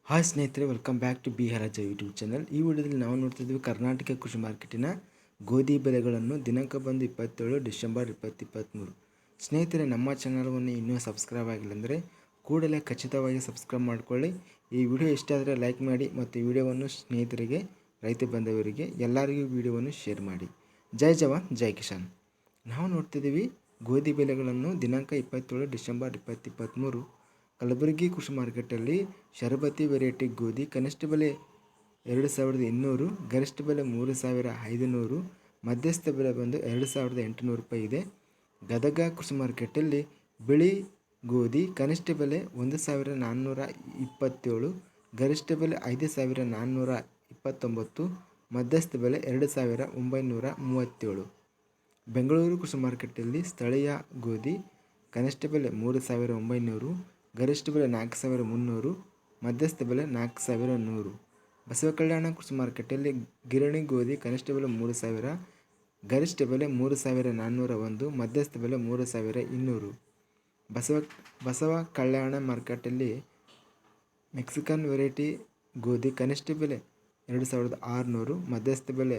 Hi ಸ್ನೇಹಿತರೆ, welcome back to ಬಿಹಾರಾಜ YouTube channel. ಈ ವಿಡಿಯೋದಲ್ಲಿ ನಾವು ನೋಡ್ತಿದ್ದೀವಿ ಕರ್ನಾಟಕ ಕೃಷಿ ಮಾರ್ಕೆಟಿನ ಗೋಧಿ ಬೆಲೆಗಳನ್ನು ದಿನಾಂಕ ಬಂದು 27 ಡಿಸೆಂಬರ್ 2023. ಸ್ನೇಹಿತರೆ, ನಮ್ಮ ಚಾನಲ್ವನ್ನು ಇನ್ನೂ ಸಬ್ಸ್ಕ್ರೈಬ್ ಆಗಿಲ್ಲ ಅಂದರೆ ಕೂಡಲೇ ಖಚಿತವಾಗಿ ಸಬ್ಸ್ಕ್ರೈಬ್ ಮಾಡಿಕೊಳ್ಳಿ. ಈ ವಿಡಿಯೋ ಇಷ್ಟ ಆದರೆ ಲೈಕ್ ಮಾಡಿ ಮತ್ತು ಈ ವಿಡಿಯೋವನ್ನು ಸ್ನೇಹಿತರಿಗೆ, ರೈತ ಬಂಧುವರಿಗೆ ಎಲ್ಲರಿಗೂ ವಿಡಿಯೋವನ್ನು ಶೇರ್ ಮಾಡಿ. ಜೈ ಜವಾನ್ ಜೈ ಕಿಸಾನ್. ನಾವು ನೋಡ್ತಿದ್ದೀವಿ ಗೋಧಿ ಬೆಲೆಗಳನ್ನು ದಿನಾಂಕ 27 ಡಿಸೆಂಬರ್ 2023 ಕಲಬುರಗಿ ಕೃಷಿ ಮಾರ್ಕೆಟಲ್ಲಿ ಶರಬತಿ ವೆರೈಟಿ ಗೋಧಿ ಕನಿಷ್ಠ ಬೆಲೆ 2200, ಗರಿಷ್ಠ ಬೆಲೆ 3500, ಮಧ್ಯಸ್ಥ ಬೆಲೆ ಬಂದು 2800 ರೂಪಾಯಿ ಇದೆ. ಗದಗ ಕೃಷಿ ಮಾರ್ಕೆಟಲ್ಲಿ ಬಿಳಿ ಗೋಧಿ ಕನಿಷ್ಠ ಬೆಲೆ 1427, ಗರಿಷ್ಠ ಬೆಲೆ 5429, ಮಧ್ಯಸ್ಥ ಬೆಲೆ 2937. ಬೆಂಗಳೂರು ಕೃಷಿ ಮಾರ್ಕೆಟಲ್ಲಿ ಸ್ಥಳೀಯ ಗೋಧಿ ಕನಿಷ್ಠ ಬೆಲೆ 3900, ಗರಿಷ್ಠ ಬೆಲೆ 4300, ಮಧ್ಯಸ್ಥ ಬೆಲೆ 4100. ಬಸವ ಕಲ್ಯಾಣ ಕೃಷಿ ಮಾರ್ಕೆಟಲ್ಲಿ ಗಿರಣಿ ಗೋಧಿ ಕನಿಷ್ಠ ಬೆಲೆ 3000, ಗರಿಷ್ಠ ಬೆಲೆ 3401, ಮಧ್ಯಸ್ಥ ಬೆಲೆ 3200. ಬಸವ ಕಲ್ಯಾಣ ಮಾರ್ಕೆಟಲ್ಲಿ ಮೆಕ್ಸಿಕನ್ ವೆರೈಟಿ ಗೋಧಿ ಕನಿಷ್ಠ ಬೆಲೆ 2600, ಮಧ್ಯಸ್ಥ ಬೆಲೆ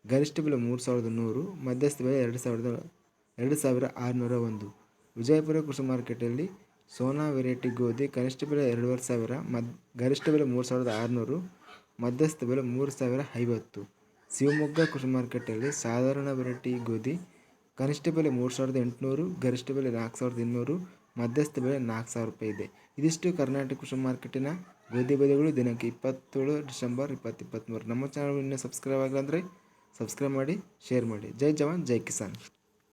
ಗರಿಷ್ಠ ಬೆಲೆ 3100, ಮಧ್ಯಸ್ಥ ಬೆಲೆ 2601. ವಿಜಯಪುರ ಕೃಷಿ ಮಾರ್ಕೆಟಲ್ಲಿ ಸೋನಾ ವೆರೈಟಿ ಗೋಧಿ ಕನಿಷ್ಠ ಬೆಲೆ 2500, ಗರಿಷ್ಠ ಬೆಲೆ 3600, ಮಧ್ಯಸ್ಥ ಬೆಲೆ 3050. ಶಿವಮೊಗ್ಗ ಕೃಷಿ ಮಾರ್ಕೆಟಲ್ಲಿ ಸಾಧಾರಣ ವೆರೈಟಿ ಗೋಧಿ ಕನಿಷ್ಠ ಬೆಲೆ 3800, ಗರಿಷ್ಠ ಬೆಲೆ 4200, ಮಧ್ಯಸ್ಥ ಬೆಲೆ 4000 ರೂಪಾಯಿ ಇದೆ. ಇದಿಷ್ಟು ಕರ್ನಾಟಕ ಕೃಷಿ ಮಾರ್ಕೆಟಿನ ಗೋಧಿ ಬೆಲೆಗಳು ದಿನಾಂಕ 27 ಡಿಸೆಂಬರ್ 2023. ನಮ್ಮ ಚಾನಲ್ ಇನ್ನೂ ಸಬ್ಸ್ಕ್ರೈಬ್ ಆಗಿಲ್ಲ ಅಂದರೆ ಸಬ್ಸ್ಕ್ರೈಬ್ ಮಾಡಿ, ಶೇರ್ ಮಾಡಿ. ಜೈ ಜವಾನ್ ಜೈ ಕಿಸಾನ್.